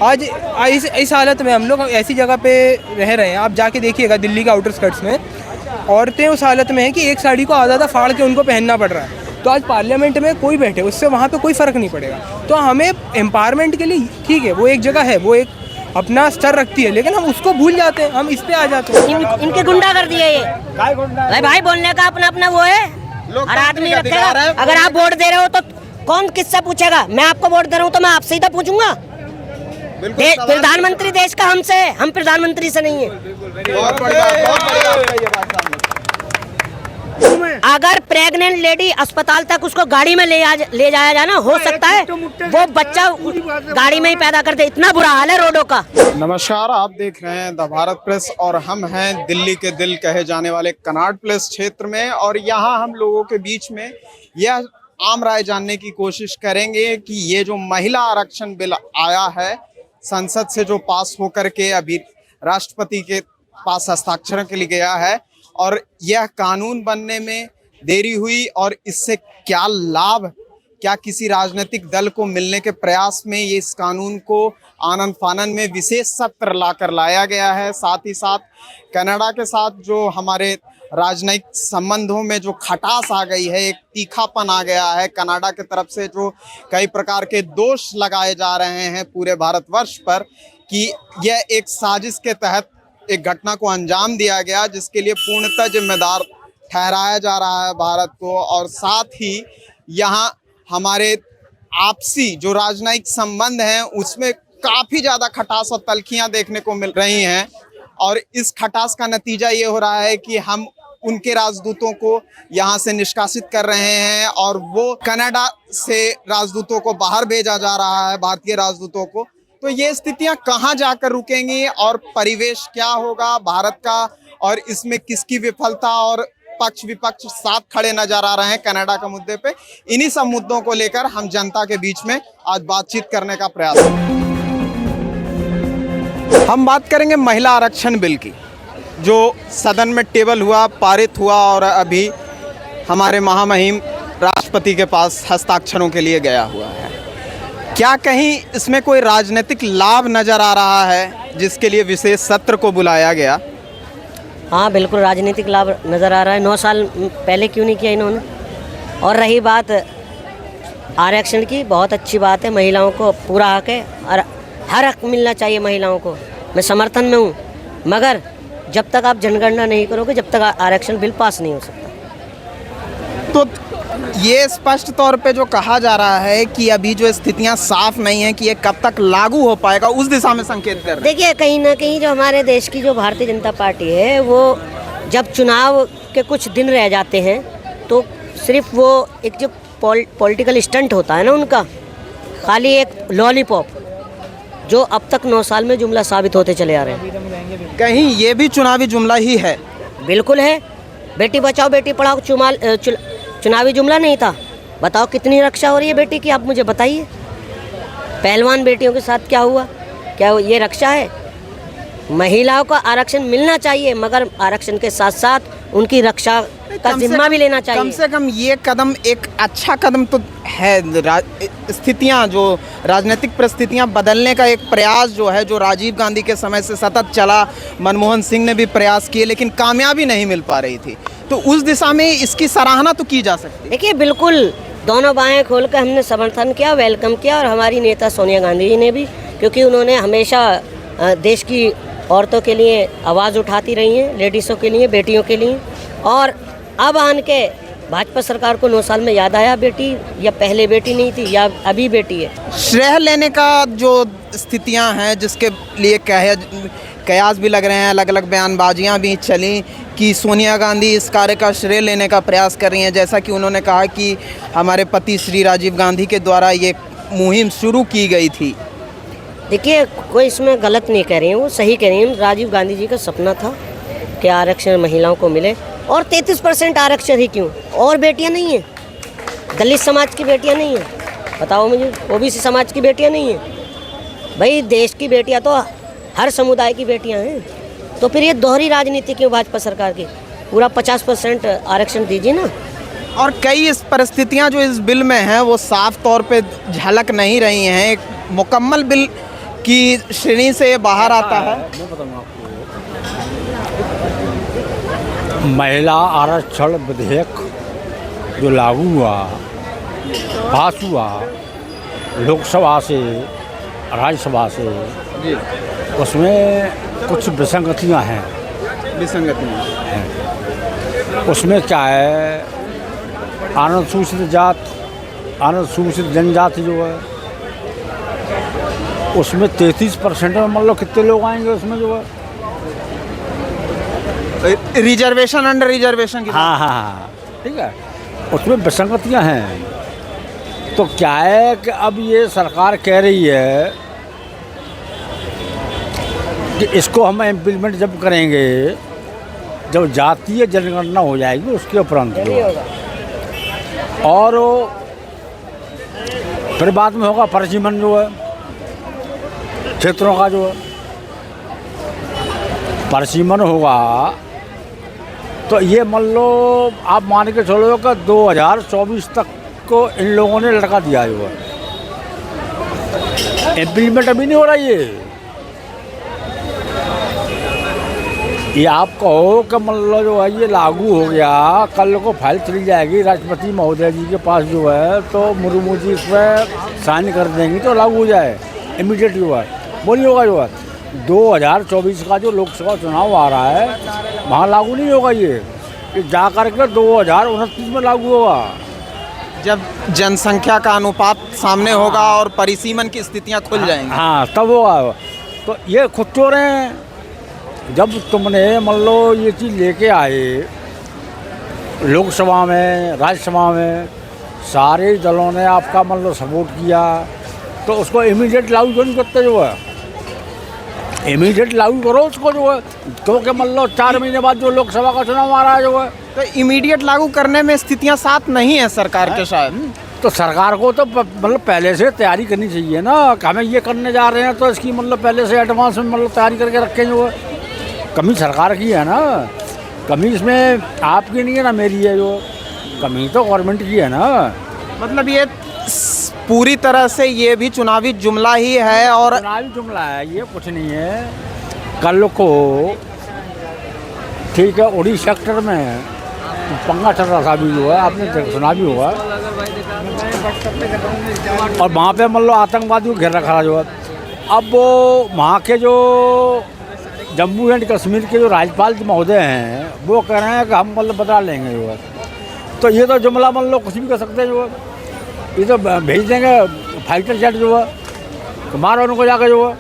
आज इस हालत में हम लोग ऐसी जगह पे रह रहे हैं, आप जाके देखिएगा दिल्ली के आउटर स्कर्ट्स में औरतें उस हालत में हैं कि एक साड़ी को आधा फाड़ के उनको पहनना पड़ रहा है। तो आज पार्लियामेंट में कोई बैठे उससे वहाँ पे कोई फ़र्क नहीं पड़ेगा। तो हमें एम्पावरमेंट के लिए ठीक है, वो एक जगह है, वो एक अपना स्तर रखती है, लेकिन हम उसको भूल जाते हैं, हम इस पे आ जाते हैं। इनके गुंडा कर दिए ये भाई बोलने का अपना अपना वो है, हर आदमी रखेगा। अगर आप वोट दे रहे हो तो कौन किससे पूछेगा? मैं आपको वोट दे रहा हूँ तो मैं आपसे ही तो पूछूंगा। प्रधानमंत्री देश का हमसे है, हम प्रधानमंत्री से नहीं है। अगर प्रेग्नेंट लेडी अस्पताल तक उसको गाड़ी में ले जाया जाए ना, हो सकता है वो बच्चा गाड़ी में ही पैदा कर दे। इतना बुरा हाल है रोडों का। नमस्कार, आप देख रहे हैं द भारत प्रेस और हम हैं दिल्ली के दिल कहे जाने वाले कनॉट प्लेस क्षेत्र में। और यहाँ हम लोगों के बीच में यह आम राय जानने की कोशिश करेंगे कि ये जो महिला आरक्षण बिल आया है संसद से, जो पास होकर के अभी राष्ट्रपति के पास हस्ताक्षर के लिए गया है, और यह कानून बनने में देरी हुई और इससे क्या लाभ, क्या किसी राजनीतिक दल को मिलने के प्रयास में ये इस कानून को आनन फानन में विशेष सत्र लाकर लाया गया है। साथ ही साथ कनाडा के साथ जो हमारे राजनयिक संबंधों में जो खटास आ गई है, एक तीखापन आ गया है कनाडा की तरफ से, जो कई प्रकार के दोष लगाए जा रहे हैं पूरे भारतवर्ष पर कि यह एक साजिश के तहत एक घटना को अंजाम दिया गया, जिसके लिए पूर्णतः जिम्मेदार ठहराया जा रहा है भारत को। और साथ ही यहाँ हमारे आपसी जो राजनयिक संबंध हैं उसमें काफ़ी ज़्यादा खटास और तल्खियाँ देखने को मिल रही हैं। और इस खटास का नतीजा ये हो रहा है कि हम उनके राजदूतों को यहाँ से निष्कासित कर रहे हैं और वो कनाडा से राजदूतों को बाहर भेजा जा रहा है, भारतीय राजदूतों को। तो ये स्थितियां कहां जाकर रुकेंगी और परिवेश क्या होगा भारत का, और इसमें किसकी विफलता और पक्ष विपक्ष साथ खड़े नजर आ रहे हैं कनाडा के मुद्दे पे। इन्हीं सब मुद्दों को लेकर हम जनता के बीच में आज बातचीत करने का प्रयास करेंगे। हम बात करेंगे महिला आरक्षण बिल की, जो सदन में टेबल हुआ, पारित हुआ और अभी हमारे महामहिम राष्ट्रपति के पास हस्ताक्षरों के लिए गया हुआ है। क्या कहीं इसमें कोई राजनीतिक लाभ नज़र आ रहा है जिसके लिए विशेष सत्र को बुलाया गया? हाँ बिल्कुल राजनीतिक लाभ नज़र आ रहा है। 9 साल पहले क्यों नहीं किया इन्होंने? और रही बात आरक्षण की, बहुत अच्छी बात है, महिलाओं को पूरा हक है और हर हक मिलना चाहिए महिलाओं को। मैं समर्थन में हूँ, मगर जब तक आप जनगणना नहीं करोगे जब तक आरक्षण बिल पास नहीं हो सकता। तो ये स्पष्ट तौर पे जो कहा जा रहा है कि अभी जो स्थितियां साफ नहीं है कि ये कब तक लागू हो पाएगा, उस दिशा में संकेत कर रहे हैं। देखिए कहीं ना कहीं जो हमारे देश की जो भारतीय जनता पार्टी है, वो जब चुनाव के कुछ दिन रह जाते हैं तो सिर्फ वो एक जो पॉलिटिकल स्टंट होता है ना उनका, खाली एक लॉलीपॉप, जो अब तक 9 साल में जुमला साबित होते चले आ रहे हैं। कहीं ये भी चुनावी जुमला ही है? बिल्कुल है। बेटी बचाओ बेटी पढ़ाओ चुनावी जुमला नहीं था? बताओ कितनी रक्षा हो रही है बेटी की, आप मुझे बताइए। पहलवान बेटियों के साथ क्या हुआ? क्या ये रक्षा है? महिलाओं को आरक्षण मिलना चाहिए, मगर आरक्षण के साथ साथ उनकी रक्षा का जिम्मा भी लेना चाहिए। कम से कम ये कदम एक अच्छा कदम तो है। स्थितियां, जो राजनीतिक परिस्थितियां बदलने का एक प्रयास जो है, जो राजीव गांधी के समय से सतत चला, मनमोहन सिंह ने भी प्रयास किए लेकिन कामयाबी नहीं मिल पा रही थी, तो उस दिशा में इसकी सराहना तो की जा सकती है। देखिए बिल्कुल दोनों बाहें खोल कर हमने समर्थन किया, वेलकम किया, और हमारी नेता सोनिया गांधी जी ने भी, क्योंकि उन्होंने हमेशा देश की औरतों के लिए आवाज़ उठाती रही हैं, लेडीज़ों के लिए, बेटियों के लिए। और अब आन के भाजपा सरकार को 9 साल में याद आया बेटी, या पहले बेटी नहीं थी या अभी बेटी है। श्रेय लेने का जो स्थितियां हैं, जिसके लिए कयास भी लग रहे हैं, अलग अलग बयानबाजियां भी चली कि सोनिया गांधी इस कार्य का श्रेय लेने का प्रयास कर रही हैं, जैसा कि उन्होंने कहा कि हमारे पति श्री राजीव गांधी के द्वारा ये मुहिम शुरू की गई थी। देखिए कोई इसमें गलत नहीं कह रही है, वो सही कह रही है। राजीव गांधी जी का सपना था कि आरक्षण महिलाओं को मिले, और 33% आरक्षण ही क्यों? और बेटियां नहीं हैं? दलित समाज की बेटियां नहीं हैं? बताओ मुझे, ओबीसी समाज की बेटियां नहीं हैं? भाई देश की बेटियां तो हर समुदाय की बेटियां हैं। तो फिर ये दोहरी राजनीति क्यों भाजपा सरकार की? पूरा 50% आरक्षण दीजिए ना। और कई इस परिस्थितियां जो इस बिल में हैं वो साफ तौर पे झलक नहीं रही हैं। एक मुकम्मल बिल की श्रेणी से बाहर आता है। मैं बताऊंगा आपको, महिला आरक्षण विधेयक जो लागू हुआ, पास हुआ लोकसभा से, राज्यसभा से, जी, उसमें कुछ विसंगतियां हैं। विसंगतियां उसमें क्या है, अनुसूचित जात, अनुसूचित जनजाति जो है, उसमें 33% में मान लो कितने लोग आएंगे उसमें जो है। रिजर्वेशन, अंडर रिजर्वेशन की हाँ हाँ हाँ, ठीक है, उसमें विसंगतियां हैं। तो क्या है कि अब ये सरकार कह रही है कि इसको हम इम्प्लीमेंट जब करेंगे, जब जातीय जनगणना हो जाएगी उसके उपरांत जो है। और फिर बाद में होगा परिसीमन जो है क्षेत्रों का जो है, परिसीमन होगा। तो ये मान लो आप मान के चलो कि 2024 तक को इन लोगों ने लड़का दिया है, वो इम्प्लीमेंट अभी नहीं हो रहा। ये आप कहो कि मान लो जो है ये लागू हो गया, कल को फाइल चली जाएगी राष्ट्रपति महोदय जी के पास जो है, तो मुर्मू जी इस पर साइन कर देंगी तो लागू हो जाए इमीडिएट जो है। वो नहीं होगा जो है 2024 का जो लोकसभा चुनाव आ रहा है वहाँ लागू नहीं होगा। ये जा करके 2029 में लागू होगा, जब जनसंख्या का अनुपात सामने होगा और परिसीमन की स्थितियां खुल जाएंगी। हाँ तब होगा। तो ये खुद चोर हैं, जब तुमने मान लो ये चीज़ लेके आए लोकसभा में, राज्यसभा में, सारे दलों ने आपका मान लो सपोर्ट किया, तो उसको इमीडिएट लागू क्यों नहीं करते जो है। इमीडिएट लागू करो उसको जो है, क्योंकि मान लो 4 महीने बाद जो लोकसभा का चुनाव आ रहा है जो है, तो इमीडिएट लागू करने में स्थितियां साथ नहीं है सरकार के शायद। तो सरकार को तो मतलब पहले से तैयारी करनी चाहिए ना कि हमें ये करने जा रहे हैं, तो इसकी मतलब पहले से एडवांस में मतलब तैयारी करके रखें जो है। कमी सरकार की है ना, कमी इसमें आपकी नहीं है ना मेरी है, जो कमी तो गवर्नमेंट की है ना। मतलब ये पूरी तरह से ये भी चुनावी जुमला ही है और चुनावी जुमला है, ये कुछ नहीं है। कल को ठीक है उड़ी सेक्टर में पंगा चल रहा था अभी जो है, आपने सुना भी होगा, और वहाँ पे मान लो आतंकवादियों को घेर रखा जो है। अब वो वहाँ के जो जम्मू एंड कश्मीर के जो राज्यपाल महोदय हैं वो कह रहे हैं कि हम मतलब बदला लेंगे जो है। तो ये तो जुमला मान लो कुछ भी कर सकते हैं जो है, ये तो भेज देंगे फाइटर जेट जो है, तो मारो उनको जाकर जो है।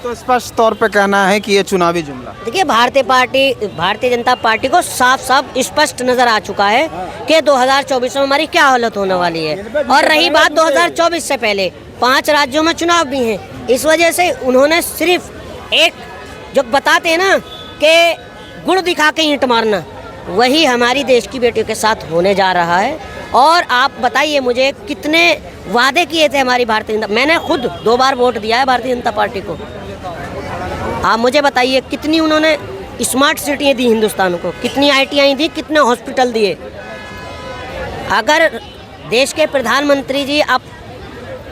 तो स्पष्ट तौर पे कहना है कि ये चुनावी जुमला। देखिए भारतीय जनता पार्टी को साफ साफ स्पष्ट नजर आ चुका है कि 2024 में हमारी क्या हालत होने वाली है। और रही बात 2024 से पहले 5 राज्यों में चुनाव भी हैं, इस वजह से उन्होंने सिर्फ एक जो बताते हैं ना कि गुड़ दिखा के ईंट मारना, वही हमारी देश की बेटियों के साथ होने जा रहा है। और आप बताइए मुझे कितने वादे किए थे हमारी भारतीय जनता, मैंने खुद 2 बार वोट दिया है भारतीय जनता पार्टी को। आप मुझे बताइए कितनी उन्होंने स्मार्ट सिटियाँ दी हिंदुस्तान को, कितनी ITI दी, कितने हॉस्पिटल दिए। अगर देश के प्रधानमंत्री जी आप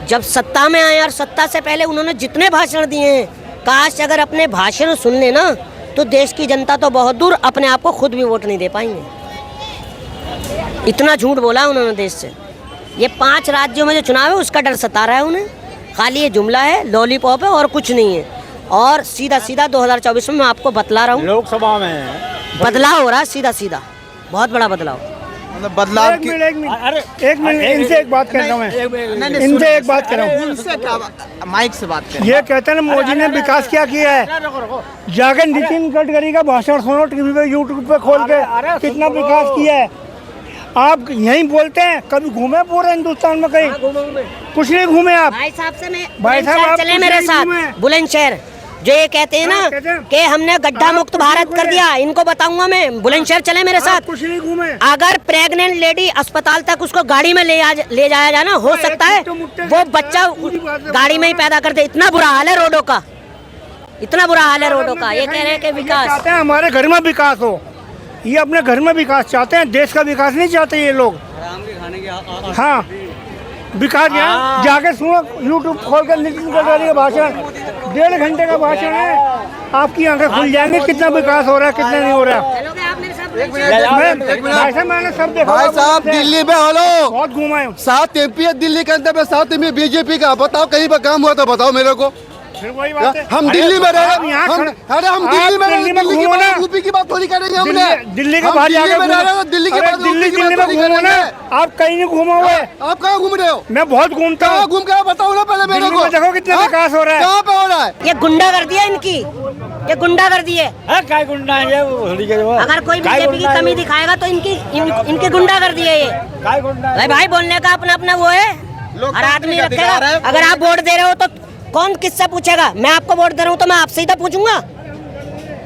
जब सत्ता में आए और सत्ता से पहले उन्होंने जितने भाषण दिए हैं, काश अगर अपने भाषण सुन लेना तो देश की जनता तो बहुत दूर, अपने आप को खुद भी वोट नहीं दे पाएंगे। इतना झूठ बोला उन्होंने देश से। ये 5 राज्यों में जो चुनाव है उसका डर सता रहा है उन्हें, खाली ये जुमला है, लॉलीपॉप है और कुछ नहीं है। और सीधा 2024 में मैं आपको बतला रहा हूँ, लोकसभा में बदलाव हो रहा है, सीधा बहुत बड़ा बदलाव। मतलब बदलाव की अरे एक मिनट इनसे एक बात कर रहा हूँ मैं, इनसे एक बात कर रहा हूँ। इनसे क्या माइक से बात करें। ये कहते हैं ना मोदी ने विकास क्या किया है, जाकर नितिन गडकरी का भाषण सुनो टीवी पे, यूट्यूब पे खोल के, कितना विकास किया है। आप यहीं बोलते हैं, कभी घूमे पूरे हिंदुस्तान में कहीं? कुछ नहीं घूमे आप। भाई साहब से मैं भाई साहब आप चले मेरे साथ बुलंदशहर, जो ये कहते हैं ना कि हमने गड्ढा मुक्त भारत कर दिया, इनको बताऊंगा मैं। बुलंदशहर चले मेरे साथ। कुछ नहीं घूमे। अगर प्रेग्नेंट लेडी अस्पताल तक उसको गाड़ी में ले जाया जाए ना, हो सकता है वो बच्चा गाड़ी में ही पैदा कर दे। इतना बुरा हाल है रोडों का, इतना बुरा हाल है रोडों का। ये कह रहे हैं कि विकास चाहते हैं हमारे घर में विकास हो, ये अपने घर में विकास चाहते हैं, देश का विकास नहीं चाहते ये लोग। हाँ विकास यहाँ जाके सुनो, यूट्यूब खोल कर नितिन गडकरी का भाषण, 1.5 घंटे का भाषण है, आपकी आंखें खुल जाएंगी कितना विकास हो रहा है, कितना नहीं हो रहा है। मैंने सब देखा भाई साहब, दिल्ली में हेलो बहुत घुमाए हूँ। 7 MP है दिल्ली के अंदर में, 7 MP बीजेपी का। बताओ कहीं पर काम हुआ तो बताओ मेरे को। फिर वही बात है, हम दिल्ली में रह रहे आप यहाँ हैं, खड़े- हम दिल्ली में रह रहे हैं, दिल्ली की घूमो ना। बात, यूपी की बात थोड़ी करेंगे हमने। दिल्ली के हम बाहर दिल्ली जाके में रह रहे हैं, दिल्ली की अरे बात, यूपी की दिल्ली बात में थोड़ी घूमो ना, करेंगे। आप कहीं नहीं घूमा हुआ है। आप कहाँ घूम रहे हो? मैं बहुत घूमता कहाँ हूँ। घूम के आओ, बताओ ना पहले मेरे दिल्ली को। में देखो कितना हाँ? विकास हो रहा है। कहाँ पे हो रहा है? ये गुंडागर्दी है इनकी, ये गुंडागर्दी है। काय गुंडा है वो होली के जो है। अगर कोई काय बीजेपी की गुंडा है कमी वो? दिखाएगा तो इनकी गुंडागर्दी है ये। काय गुंडा है? अरे भाई, बोलने का अपना अपना वो है, हर आदमी रखेगा। अगर आप वोट दे रहे हो तो कौन किससे पूछेगा? मैं आपको वोट दे रहा हूँ तो मैं आपसे ही तो पूछूंगा।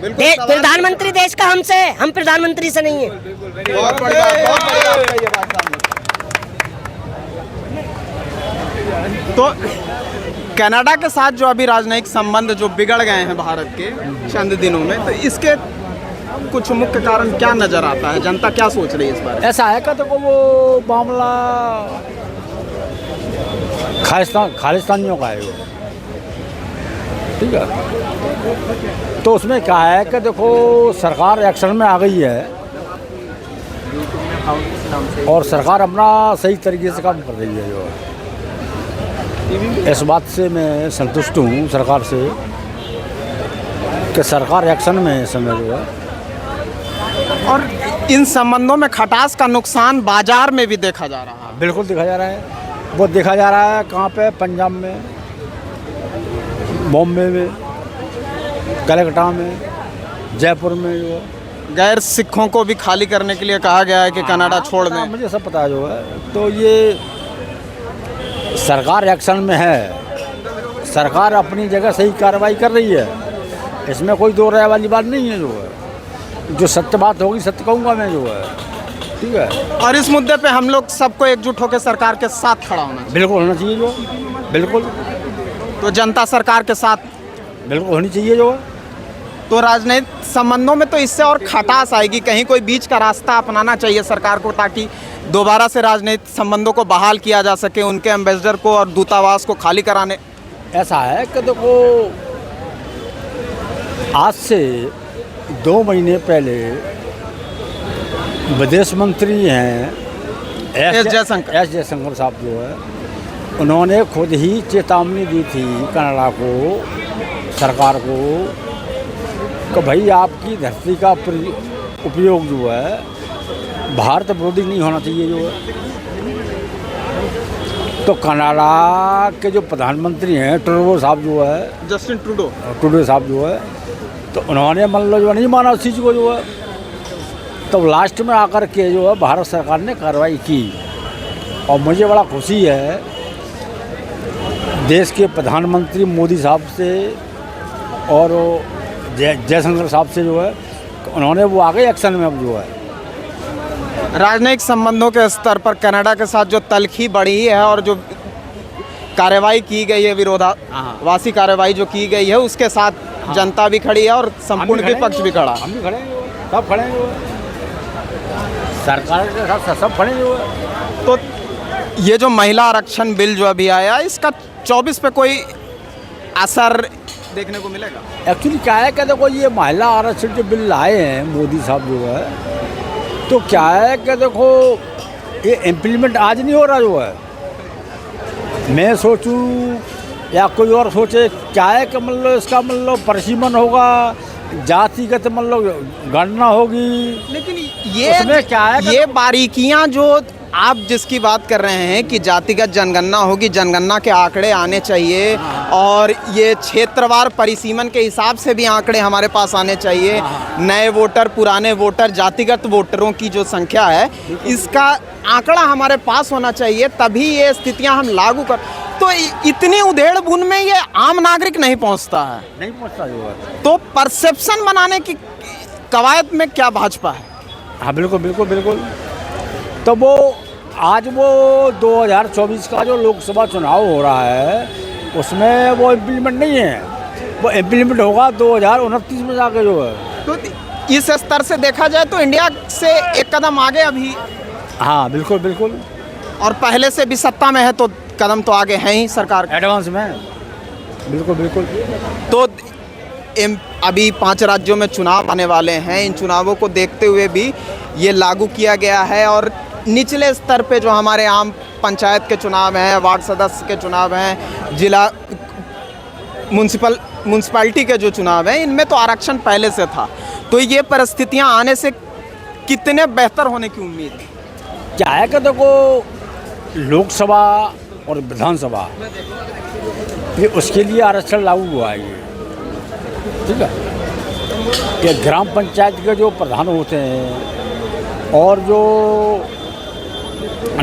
प्रधानमंत्री देश का हमसे है, हम प्रधानमंत्री से नहीं है। बहुत बढ़िया, बहुत बढ़िया ये बात सामने। तो कनाडा के साथ जो अभी राजनयिक संबंध जो बिगड़ गए हैं भारत के चंद दिनों में, तो इसके कुछ मुख्य कारण क्या नजर आता है? जनता क्या सोच रही है इस बारे में? ऐसा है का तो वो मामला खालिस्तानियों का है वो, ठीक है। तो उसमें क्या है कि देखो सरकार एक्शन में आ गई है और सरकार अपना सही तरीके से काम कर रही है जो है। इस बात से मैं संतुष्ट हूँ सरकार से कि सरकार एक्शन में है इस समय जो है। और इन संबंधों में खटास का नुकसान बाजार में भी देखा जा रहा है। बिल्कुल देखा जा रहा है, वो देखा जा रहा है कहाँ पे? पंजाब में, बॉम्बे में, कलकत्ता में, जयपुर में जो गैर सिखों को भी खाली करने के लिए कहा गया है कि कनाडा छोड़ दें। मुझे सब पता है जो है। तो ये सरकार एक्शन में है, सरकार अपनी जगह सही कार्रवाई कर रही है, इसमें कोई दो राय वाली बात नहीं है जो है। जो सत्य बात होगी सत्य कहूँगा मैं जो है, ठीक है। और इस मुद्दे पे हम लोग सबको एकजुट होकर सरकार के साथ खड़ा होना चाहिए। बिल्कुल होना चाहिए जो, बिल्कुल तो जनता सरकार के साथ बिल्कुल होनी चाहिए जो है। तो राजनीतिक संबंधों में तो इससे और खटास आएगी। कहीं कोई बीच का रास्ता अपनाना चाहिए सरकार को, ताकि दोबारा से राजनीतिक संबंधों को बहाल किया जा सके, उनके एम्बेसडर को और दूतावास को खाली कराने। ऐसा है कि देखो आज से 2 महीने पहले विदेश मंत्री हैं एस जयशंकर साहब जो है, उन्होंने खुद ही चेतावनी दी थी कनाडा को, सरकार को, कि भाई आपकी धरती का उपयोग जो है भारत विरोधी नहीं होना चाहिए जो है। तो कनाडा के जो प्रधानमंत्री हैं ट्रूडो साहब जो है, जस्टिन ट्रूडो साहब जो है, तो उन्होंने मान लो जो नहीं माना उस चीज़ को जो है। तो लास्ट में आकर के जो है भारत सरकार ने कार्रवाई की और मुझे बड़ा खुशी है देश के प्रधानमंत्री मोदी साहब से और जयशंकर साहब से जो है, उन्होंने वो आगे एक्शन में अब जो है। राजनयिक संबंधों के स्तर पर कनाडा के साथ जो तलखी बढ़ी है और जो कार्रवाई की गई है, विरोधाभासी कार्रवाई जो की गई है, उसके साथ जनता भी खड़ी है और संपूर्ण विपक्ष भी खड़ा। हम भी खड़े हैं, सब खड़े हैं, सरकार के साथ सब खड़े हैं। तो ये जो महिला आरक्षण बिल जो अभी आया, इसका 24 पे कोई असर देखने को मिलेगा? एक्चुअली क्या है कि देखो ये महिला आरक्षण जो बिल लाए हैं मोदी साहब जो है, तो क्या है कि देखो ये इम्प्लीमेंट आज नहीं हो रहा जो है। मैं सोचूं या कोई और सोचे, क्या है कि मतलब इसका मतलब परिसीमन होगा, जातिगत मतलब गणना होगी, लेकिन उसमें क्या है ये बारीकियां जो आप जिसकी बात कर रहे हैं कि जातिगत जनगणना होगी, जनगणना के आंकड़े आने चाहिए और ये क्षेत्रवार परिसीमन के हिसाब से भी आंकड़े हमारे पास आने चाहिए। नए वोटर, पुराने वोटर, जातिगत वोटरों की जो संख्या है, इसका आंकड़ा हमारे पास होना चाहिए, तभी ये स्थितियां हम लागू कर। तो इतनी उधेड़ बुन में ये आम नागरिक नहीं पहुंचता है, नहीं पहुँचता जो है। तो परसेप्शन बनाने की कवायद में क्या भाजपा है? हाँ बिल्कुल बिल्कुल बिल्कुल। तो वो आज वो 2024 का जो लोकसभा चुनाव हो रहा है, उसमें वो इम्प्लीमेंट नहीं है, वो इम्प्लीमेंट होगा 2029 में जाके जो है। तो इस स्तर से देखा जाए तो इंडिया से एक कदम आगे अभी। हाँ बिल्कुल बिल्कुल। और पहले से भी सत्ता में है तो कदम तो आगे है ही सरकार का। एडवांस में बिल्कुल बिल्कुल। तो अभी 5 राज्यों में चुनाव आने वाले हैं, इन चुनावों को देखते हुए भी ये लागू किया गया है। और निचले स्तर पे जो हमारे आम पंचायत के चुनाव हैं, वार्ड सदस्य के चुनाव हैं, जिला म्यूनसिपैलिटी के जो चुनाव हैं, इनमें तो आरक्षण पहले से था। तो ये परिस्थितियां आने से कितने बेहतर होने की उम्मीद है? क्या है कि देखो लोकसभा और विधानसभा ये उसके लिए आरक्षण लागू हुआ है ये, ठीक है। कि ग्राम पंचायत के जो प्रधान होते हैं और जो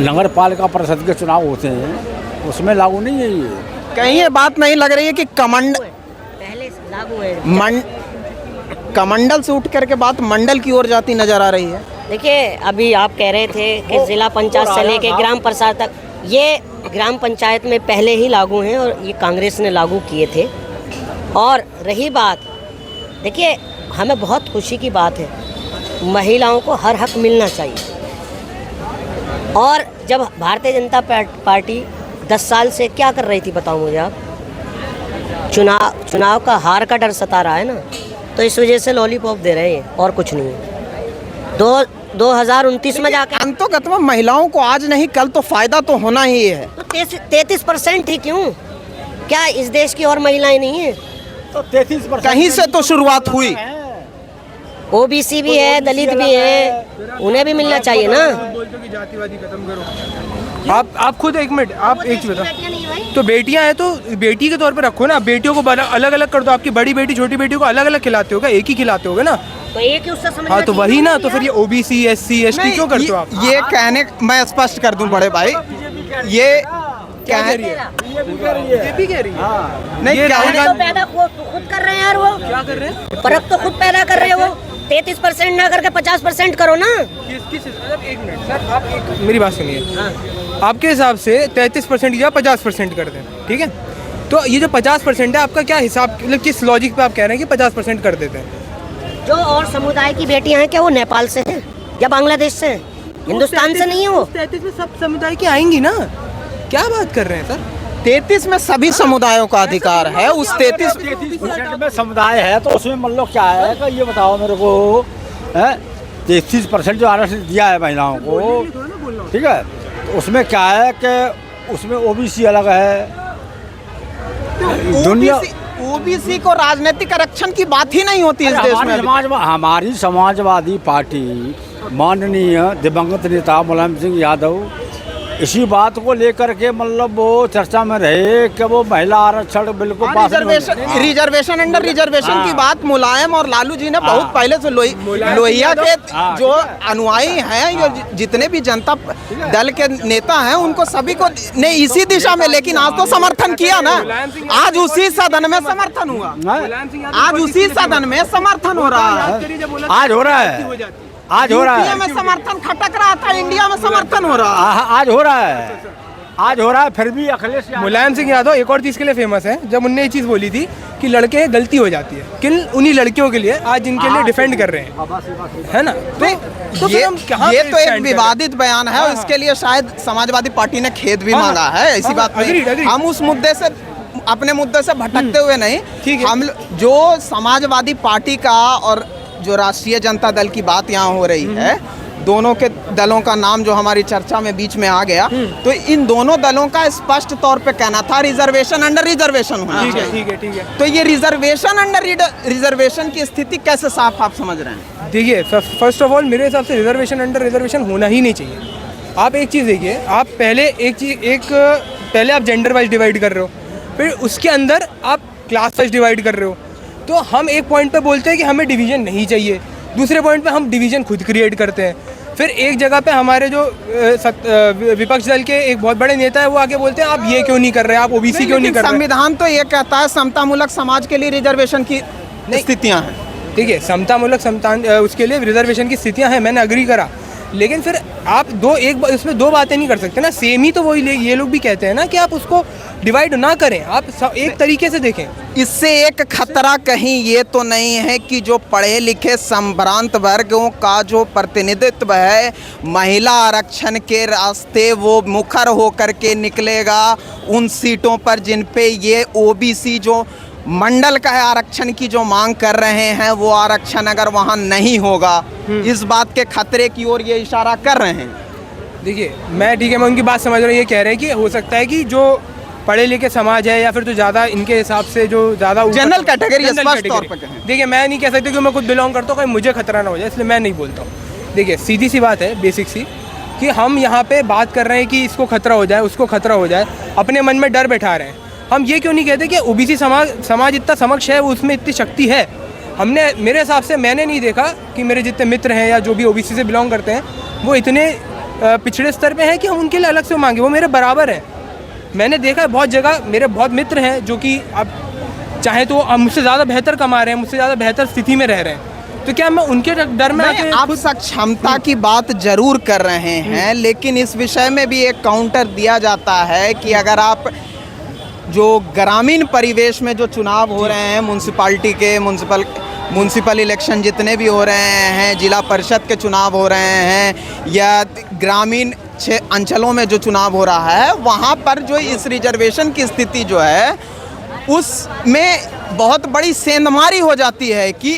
नगर पालिका परिषद के चुनाव होते हैं उसमें लागू नहीं है ये। कहीं ये बात नहीं लग रही है कि पहले से लागू है। कमंडल से उठ करके बात मंडल की ओर जाती नजर आ रही है। देखिए, अभी आप कह रहे थे कि जिला पंचायत से लेके ग्राम पंचायत तक, ये ग्राम पंचायत में पहले ही लागू हैं और ये कांग्रेस ने लागू किए थे। और रही बात, देखिए हमें बहुत खुशी की बात है, महिलाओं को हर हक मिलना चाहिए। और जब भारतीय जनता पार्टी 10 साल से क्या कर रही थी बताओ मुझे आप? चुनाव का हार का डर सता रहा है ना, तो इस वजह से लॉलीपॉप दे रहे हैं और कुछ नहीं है। 2029 में जाकर अंतोगत में महिलाओं को आज नहीं कल तो फायदा तो होना ही है। तो 33% ही क्यों? क्या इस देश की और महिलाएं नहीं है? तो 33% कहीं से तो शुरुआत हुई। ओबीसी भी है, दलित भी है, उन्हें भी मिलना चाहिए ना। जातिवादी खत्म करो। आप खुद एक मिनट, आप एक चीज बताओ, तो बेटियां हैं तो बेटी के तौर पे रखो ना, बेटियों को अलग अलग कर दो। आपकी बड़ी बेटी छोटी बेटी को अलग अलग खिलाते होगा, एक ही खिलाते होगे ना? तो एक ही उससे समझना। हाँ तो वही ना, तो फिर ये ओबीसी SC ST क्यों करते हो आप? ये कहने मैं स्पष्ट कर दूं बड़े भाई, ये क्या कह रही है? बीजेपी कह रही है। नहीं, ये राहुल तो गांधी पैदा खुद कर रहे हैं यार, वो क्या कर रहे हैं? फर्क तो खुद पैदा कर रहे हो। 33% ना करके 50% करो ना। किस मतलब एक मिनट सर, आप एक मेरी बात सुनिए। आपके हिसाब से 33% या 50% कर दें, ठीक है? तो ये जो 50% है आपका क्या हिसाब, मतलब किस लॉजिक पे आप कह रहे हैं कि 50% कर देते हैं? जो और समुदाय की बेटियां हैं, क्या वो नेपाल से हैं या बांग्लादेश से हैं? हिंदुस्तान से नहीं है वो। 33 में सब समुदाय की आएंगी ना, क्या बात कर रहे हैं सर? 33 में सभी समुदायों का अधिकार है। उस 33% में समुदाय है तो उसमें मान लो क्या है कि ये बताओ मेरे को, 33% जो आरक्षण दिया है महिलाओं को, ठीक है, तो उसमें क्या है कि उसमें ओबीसी अलग है। दुनिया ओबीसी को राजनीतिक आरक्षण की बात ही नहीं होती इस देश में। हमारी समाजवादी पार्टी माननीय दिवंगत नेता मुलायम सिंह यादव इसी बात को लेकर के मतलब वो चर्चा में रहे कि वो महिला आरक्षण बिल्कुल रिजर्वेशन अंडर रिजर्वेशन की बात मुलायम और लालू जी ने बहुत पहले से लोहिया के जो अनुयायी हैं, ये जितने भी जनता दल के नेता हैं, उनको सभी को ने इसी दिशा में, लेकिन आज तो समर्थन किया ना। आज उसी सदन में समर्थन हुआ, आज उसी सदन में समर्थन हो रहा है, आज हो रहा है, आज हो रहा है। में समर्थन खटक रहा था, इंडिया में समर्थन हो रहा है, आज हो रहा है, आज हो रहा है। फिर भी अखिलेश मुलायम सिंह यादव एक और चीज़ के लिए फेमस है, जब उनने ये चीज़ बोली थी कि लड़के गलती हो जाती है, किन उन्हीं लड़कियों के लिए आज जिनके लिए डिफेंड कर रहे हैं, है ना? तो ये तो एक विवादित बयान है और इसके लिए शायद समाजवादी पार्टी ने खेद भी मांगा है। ऐसी बात नहीं, हम उस मुद्दे से, अपने मुद्दे से भटकते हुए नहीं, हम जो समाजवादी पार्टी का और जो राष्ट्रीय जनता दल की बात यहाँ हो रही है, दोनों के दलों का नाम जो हमारी चर्चा में बीच में आ गया, तो इन दोनों दलों का स्पष्ट तौर पे कहना था रिजर्वेशन अंडर रिजर्वेशन होना चाहिए। ठीक है। तो ये रिजर्वेशन अंडर रिजर्वेशन की स्थिति कैसे साफ आप समझ रहे हैं? देखिए, फर्स्ट ऑफ ऑल मेरे हिसाब से रिजर्वेशन अंडर रिजर्वेशन होना ही नहीं चाहिए। आप एक चीज़ देखिए, आप पहले आप जेंडर वाइज डिवाइड कर रहे हो, फिर उसके अंदर आप क्लास वाइज डिवाइड कर रहे हो। तो हम एक पॉइंट पे बोलते हैं कि हमें डिवीज़न नहीं चाहिए, दूसरे पॉइंट पे हम डिवीज़न खुद क्रिएट करते हैं। फिर एक जगह पे हमारे जो विपक्ष दल के एक बहुत बड़े नेता है, वो आके बोलते हैं आप ये क्यों नहीं कर रहे, आप ओबीसी क्यों नहीं कर रहे? संविधान तो ये कहता है समतामूलक समाज के लिए रिजर्वेशन की स्थितियाँ हैं। ठीक है, समतामूलक उसके लिए रिजर्वेशन की स्थितियाँ हैं, मैंने अग्री करा, लेकिन फिर आप इसमें दो बातें नहीं कर सकते ना, सेम ही तो वही ये लोग भी कहते हैं ना कि आप उसको डिवाइड ना करें, आप एक तरीके से देखें। इससे एक खतरा कहीं ये तो नहीं है कि जो पढ़े लिखे संभ्रांत वर्गों का जो प्रतिनिधित्व है महिला आरक्षण के रास्ते वो मुखर होकर के निकलेगा उन सीटों पर जिन पे ये ओबीसी जो मंडल का है आरक्षण की जो मांग कर रहे हैं, वो आरक्षण अगर वहाँ नहीं होगा, इस बात के खतरे की ओर ये इशारा कर रहे हैं। देखिए मैं ठीक है, मैं उनकी बात समझ रहा हूँ, ये कह रहे हैं कि हो सकता है कि जो पढ़े लिखे समाज है या फिर तो ज़्यादा इनके हिसाब से जो ज़्यादा जनरल कैटेगरी स्पष्ट तौर पर कहें। देखिए मैं नहीं कह सकता कि मैं खुद बिलोंग करता हूँ, कहीं मुझे खतरा ना हो जाए, इसलिए मैं नहीं बोलता हूँ। देखिए सीधी सी बात है, बेसिक सी, कि हम यहाँ पे बात कर रहे हैं कि इसको खतरा हो जाए, उसको खतरा हो जाए, अपने मन में डर बैठा रहे हैं। हम ये क्यों नहीं कहते कि ओबीसी समाज इतना समक्ष है, उसमें इतनी शक्ति है। हमने, मेरे हिसाब से मैंने नहीं देखा कि मेरे जितने मित्र हैं या जो भी ओबीसी से बिलोंग करते हैं वो इतने पिछड़े स्तर पे हैं कि हम उनके लिए अलग से मांगे, वो मेरे बराबर हैं। मैंने देखा है बहुत जगह, मेरे बहुत मित्र हैं जो कि अब चाहे तो मुझसे ज़्यादा बेहतर कमा रहे हैं, मुझसे ज़्यादा बेहतर स्थिति में रह रहे हैं, तो क्या मैं उनके डर में आप सक्षमता की बात जरूर कर रहे हैं, लेकिन इस विषय में भी एक काउंटर दिया जाता है कि अगर आप जो ग्रामीण परिवेश में जो चुनाव हो रहे हैं, म्यूनसिपाल्टी के म्यूनसिपल इलेक्शन जितने भी हो रहे हैं, जिला परिषद के चुनाव हो रहे हैं या ग्रामीण अंचलों में जो चुनाव हो रहा है, वहाँ पर जो इस रिजर्वेशन की स्थिति जो है उसमें बहुत बड़ी सेंधमारी हो जाती है कि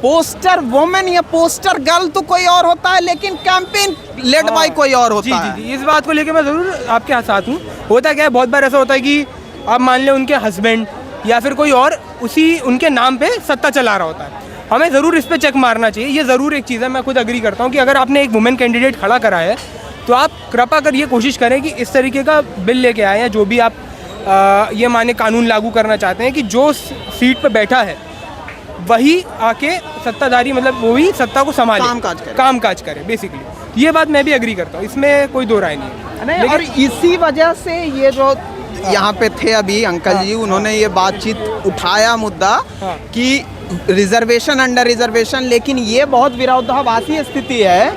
पोस्टर वुमेन या पोस्टर गर्ल तो कोई और होता है, लेकिन कैंपेन लेड बाय कोई और होता है। जी, इस बात को लेकर मैं ज़रूर आपके साथ हूँ। होता क्या है, बहुत बार ऐसा होता है कि आप मान लें उनके हस्बैंड या फिर कोई और उसी उनके नाम पे सत्ता चला रहा होता है। हमें ज़रूर इस पे चेक मारना चाहिए, ये ज़रूर एक चीज़ है। मैं खुद अग्री करता हूँ कि अगर आपने एक वुमेन कैंडिडेट खड़ा करा है तो आप कृपा कर ये कोशिश करें कि इस तरीके का बिल लेके आए हैं, जो भी आप ये माने कानून लागू करना चाहते हैं कि जो सीट पे बैठा है वही आके सत्ताधारी, मतलब वही सत्ता को संभाले, काम काज करे बेसिकली। ये बात मैं भी अग्री करता हूँ, इसमें कोई दो राय नहीं है। और इसी वजह से ये जो यहाँ पे थे अभी अंकल जी, उन्होंने ये बातचीत उठाया मुद्दा कि रिजर्वेशन अंडर रिजर्वेशन, लेकिन ये बहुत विरोधाभासी स्थिति है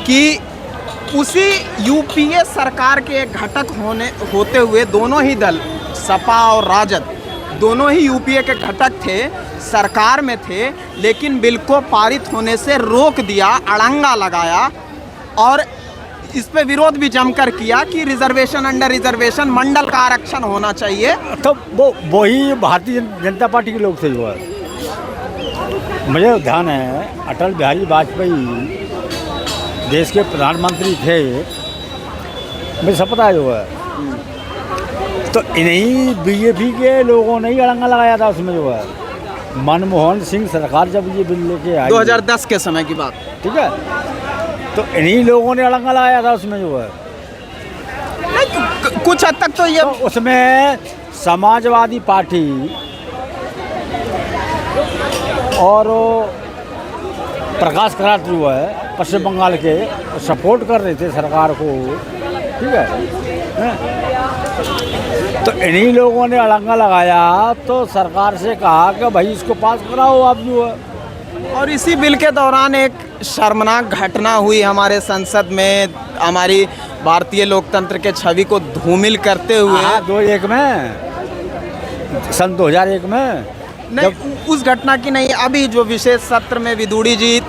कि उसी यूपीए सरकार के एक घटक होते हुए दोनों ही दल, सपा और राजद, दोनों ही यूपीए के घटक थे, सरकार में थे, लेकिन बिल को पारित होने से रोक दिया, अड़ंगा लगाया और इस पे विरोध भी जमकर किया कि रिजर्वेशन अंडर रिजर्वेशन, मंडल का आरक्षण होना चाहिए। तो वही भारतीय जनता पार्टी के लोग थे जो है। मुझे ध्यान है अटल बिहारी वाजपेयी देश के प्रधानमंत्री थे, मुझे सब पता है जो है। तो इन्हीं बीजेपी के लोगों ने ही अड़ंगा लगाया था उसमें जो है। मनमोहन सिंह सरकार जब ये बिल लेके आई 2010 के समय की बात, ठीक है, तो इन्हीं लोगों ने अड़ंगा लगाया था उसमें जो है। कुछ हद तक तो ये तो उसमें समाजवादी पार्टी और प्रकाश कराट जो है पश्चिम बंगाल के सपोर्ट कर रहे थे सरकार को, ठीक है। तो इन्हीं लोगों ने अड़ंगा लगाया, तो सरकार से कहा कि भाई इसको पास कराओ आप जो है। और इसी बिल के दौरान एक शर्मनाक घटना हुई हमारे संसद में, हमारी भारतीय लोकतंत्र के छवि को धूमिल करते हुए। 2001 में, सन 2001 में नहीं, उस घटना की नहीं, अभी जो विशेष सत्र में विदुड़ी जी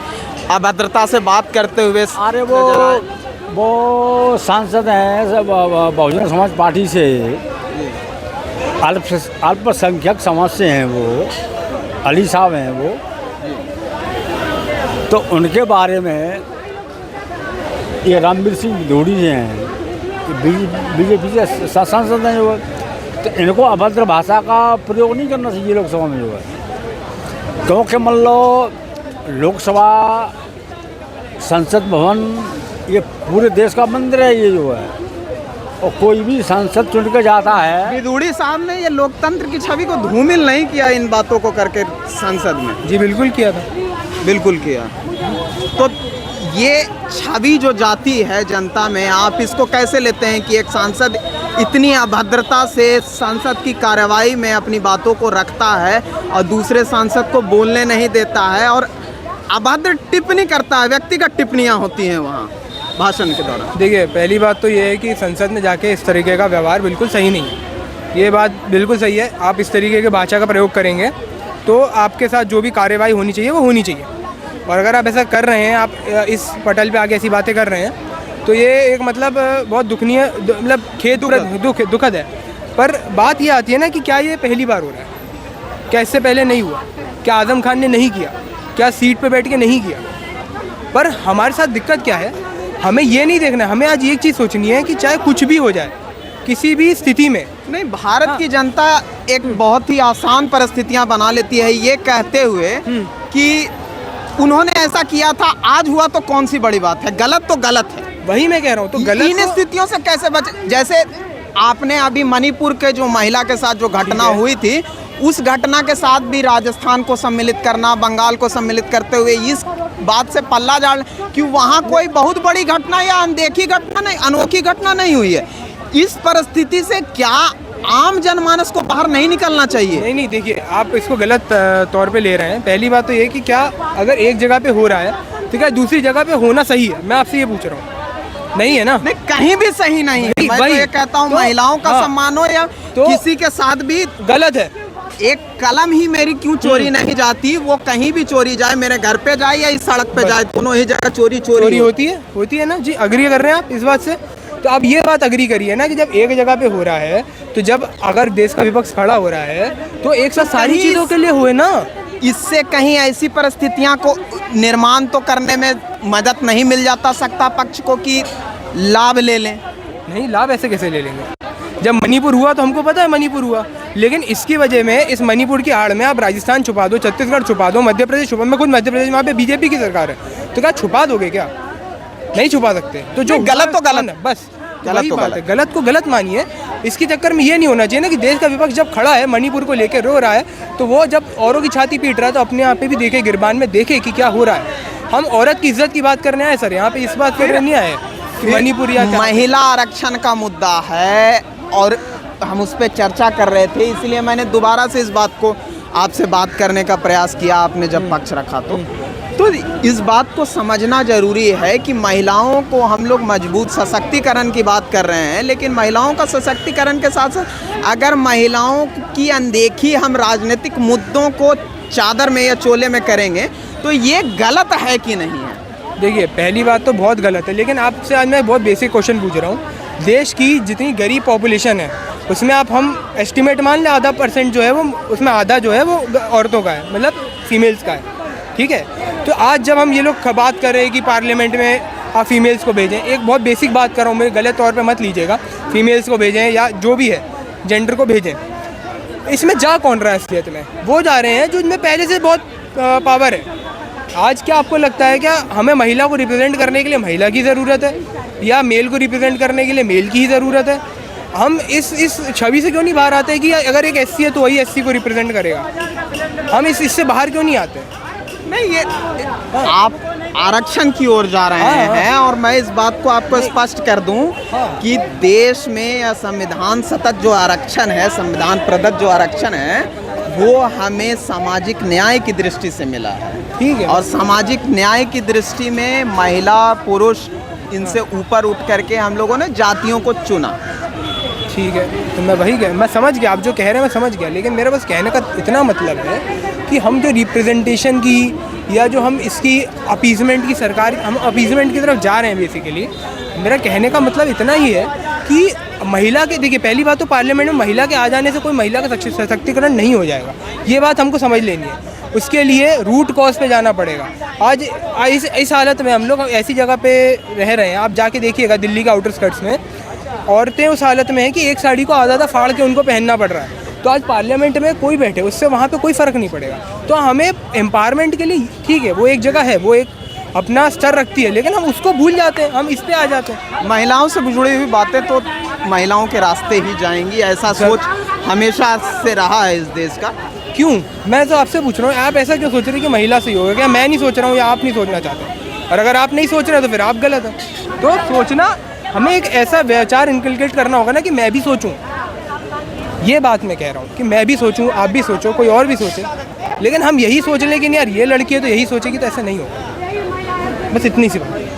अभद्रता से बात करते हुए, अरे वो सांसद हैं बहुजन समाज पार्टी से, अल्पसंख्यक समाज से हैं वो, अली साहब हैं वो, तो उनके बारे में ये रामवीर सिंह विदुड़ी जी हैं, बीजेपी से सांसद हैं जो, तो इनको अभद्र भाषा का प्रयोग नहीं करना चाहिए लोकसभा में जो है। क्योंकि मान लो लोकसभा, संसद भवन ये पूरे देश का मंदिर है ये जो है, और कोई भी सांसद चुन के जाता है। विदुड़ी साहब ने ये लोकतंत्र की छवि को धूमिल नहीं किया इन बातों को करके संसद में। जी बिल्कुल किया था, बिल्कुल किया। तो ये छवि जो जाती है जनता में, आप इसको कैसे लेते हैं कि एक सांसद इतनी अभद्रता से संसद की कार्यवाही में अपनी बातों को रखता है और दूसरे सांसद को बोलने नहीं देता है और अभद्र टिप्पणी करता है, व्यक्तिगत टिप्पणियां होती हैं वहाँ। भाषण के दौरान? देखिए, पहली बात तो ये है कि संसद में जाके इस तरीके का व्यवहार बिल्कुल सही नहीं है। ये बात बिल्कुल सही है। आप इस तरीके की भाषा का प्रयोग करेंगे तो आपके साथ जो भी कार्रवाई होनी चाहिए वो होनी चाहिए। और अगर आप ऐसा कर रहे हैं, आप इस पटल पे आके ऐसी बातें कर रहे हैं, तो ये एक मतलब बहुत दुखनीय, मतलब दुखद है। पर बात ये आती है ना कि क्या ये पहली बार हो रहा है? क्या इससे पहले नहीं हुआ? क्या आज़म खान ने नहीं किया? क्या सीट पे बैठ के नहीं किया? पर हमारे साथ दिक्कत क्या है, हमें ये नहीं देखना है। हमें आज एक चीज़ सोचनी है कि चाहे कुछ भी हो जाए, किसी भी स्थिति में, नहीं, भारत की जनता एक बहुत ही आसान परिस्थितियां बना लेती है ये कहते हुए कि उन्होंने ऐसा किया था, आज हुआ तो कौन सी बड़ी बात है, गलत तो गलत है। वही मैं कह रहा हूँ। तो गलत इन स्थितियों से कैसे बचे? जैसे आपने अभी मणिपुर के जो महिला के साथ जो घटना हुई थी, उस घटना के साथ भी राजस्थान को सम्मिलित करना, बंगाल को सम्मिलित करते हुए इस बात से पल्ला झाड़ कि वहाँ कोई बहुत बड़ी घटना या अनदेखी घटना नहीं, अनोखी घटना नहीं हुई है। इस परिस्थिति से क्या आम जनमानस को बाहर नहीं निकलना चाहिए? नहीं, देखिए, आप इसको गलत तौर पे ले रहे हैं। पहली बात तो ये कि क्या अगर एक जगह पे हो रहा है तो क्या दूसरी जगह पे होना सही है? मैं आपसे ये पूछ रहा हूँ। नहीं है ना? नहीं, कहीं भी सही नहीं है। मैं तो ये कहता हूँ, महिलाओं का सम्मान हो या किसी के साथ भी गलत है। एक कलम ही मेरी क्यों चोरी नहीं जाती, वो कहीं भी चोरी जाए, मेरे घर पे जाए या इस सड़क पे जाए, दोनों ही जगह चोरी होती है ना जी। अग्री कर रहे हैं आप इस बात से? तो आप ये बात अग्री करिए ना कि जब एक जगह पे हो रहा है, तो जब अगर देश का विपक्ष खड़ा हो रहा है तो एक साथ सारी चीज़ों के लिए हुए ना। इससे कहीं ऐसी परिस्थितियां को निर्माण तो करने में मदद नहीं मिल जाता सत्ता पक्ष को कि लाभ ले लें? नहीं, लाभ ऐसे कैसे ले लेंगे? जब मणिपुर हुआ तो हमको पता है मणिपुर हुआ, लेकिन इसकी वजह में, इस मणिपुर की आड़ में आप राजस्थान छुपा दो, छत्तीसगढ़ छुपा दो, मध्य प्रदेश छुपा। मैं खुद मध्य प्रदेश में, वहाँ पे बीजेपी की सरकार है, तो क्या छुपा दोगे? क्या नहीं छुपा सकते? तो जो गलत तो गलत है, बस गलत तो गलत, गलत को गलत मानिए। इसके चक्कर में ये नहीं होना चाहिए ना कि देश का विपक्ष जब खड़ा है मणिपुर को लेकर रो रहा है, तो वो जब औरों की छाती पीट रहा है तो अपने आप पे भी देखे, गिरबान में देखे कि क्या हो रहा है। हम औरत की इज्जत की बात करने आए सर, यहाँ पे इस बात करने नहीं आए कि मणिपुर या महिला आरक्षण का मुद्दा है और हम उस पर चर्चा कर रहे थे, इसलिए मैंने दोबारा से इस बात को आपसे बात करने का प्रयास किया। आपने जब पक्ष रखा तो इस बात को समझना जरूरी है कि महिलाओं को हम लोग मजबूत सशक्तिकरण की बात कर रहे हैं, लेकिन महिलाओं का सशक्तिकरण के साथ साथ अगर महिलाओं की अनदेखी हम राजनीतिक मुद्दों को चादर में या चोले में करेंगे तो ये गलत है कि नहीं है? देखिए, पहली बात तो बहुत गलत है, लेकिन आपसे आज मैं बहुत बेसिक क्वेश्चन पूछ रहा हूँ। देश की जितनी गरीब पॉपुलेशन है उसमें आप हम एस्टिमेट मान लें आधा % जो है वो, उसमें आधा जो है वो औरतों का है, मतलब फीमेल्स का है, ठीक है? तो आज जब हम ये लोग बात कर रहे हैं कि पार्लियामेंट में आप फीमेल्स को भेजें, एक बहुत बेसिक बात कर रहा हूँ, मेरे गलत तौर पे मत लीजिएगा, फीमेल्स को भेजें या जो भी है जेंडर को भेजें, इसमें जा कौन रहा है असलियत में? वो जा रहे हैं जो इनमें पहले से बहुत पावर है। आज क्या आपको लगता है क्या हमें महिला को रिप्रेजेंट करने के लिए महिला की ज़रूरत है या मेल को रिप्रेजेंट करने के लिए मेल की ही ज़रूरत है? हम इस छवि से क्यों नहीं बाहर आते कि अगर एक SC है तो वही SC को रिप्रेजेंट करेगा? हम इससे बाहर क्यों नहीं आते? नहीं, ये आप आरक्षण की ओर जा रहे हैं और मैं इस बात को आपको स्पष्ट कर दूं कि देश में या संविधान सतत जो आरक्षण है, संविधान प्रदत्त जो आरक्षण है, वो हमें सामाजिक न्याय की दृष्टि से मिला है, ठीक है? और सामाजिक न्याय की दृष्टि में महिला पुरुष इनसे ऊपर उठ करके हम लोगों ने जातियों को चुना। ठीक है, तो मैं वही कह, मैं समझ गया आप जो कह रहे हैं, मैं समझ गया, लेकिन मेरा बस कहने का इतना मतलब है कि हम जो रिप्रेजेंटेशन की या जो हम इसकी अपीजमेंट की सरकार, हम अपीजमेंट की तरफ जा रहे हैं बेसिकली। मेरा कहने का मतलब इतना ही है कि महिला के, देखिए, पहली बात तो पार्लियामेंट में महिला के आ जाने से कोई महिला का सशक्तिकरण नहीं हो जाएगा, ये बात हमको समझ लेनी है। उसके लिए रूट कॉज पे जाना पड़ेगा। आज इस हालत में हम लोग ऐसी जगह पे रह रहे हैं, आप जाके देखिएगा दिल्ली के आउटर स्कर्ट्स में औरतें उस हालत में है कि एक साड़ी को आधा फाड़ के उनको पहनना पड़ रहा है। तो आज पार्लियामेंट में कोई बैठे, उससे वहाँ पे कोई फ़र्क नहीं पड़ेगा। तो हमें एम्पावरमेंट के लिए, ठीक है, वो एक जगह है, वो एक अपना स्तर रखती है, लेकिन हम उसको भूल जाते हैं, हम इस पे आ जाते हैं। महिलाओं से जुड़ी हुई बातें तो महिलाओं के रास्ते ही जाएंगी, ऐसा सोच हमेशा से रहा है इस देश का। क्यों? मैं तो आपसे पूछ रहा हूँ, आप ऐसा क्यों सोच रहे हैं कि महिला से ही होगा? क्या मैं नहीं सोच रहा हूँ या आप नहीं सोचना चाहते? और अगर आप नहीं सोच रहे तो फिर आप गलत हैं। तो सोचना, हमें एक ऐसा विचार इनकलकेट करना होगा ना कि मैं भी सोचूं। ये बात मैं कह रहा हूँ कि मैं भी सोचूं, आप भी सोचो, कोई और भी सोचे, लेकिन हम यही सोच लें कि यार ये लड़की है तो यही सोचेगी, तो ऐसा नहीं होगा। बस इतनी सी बात।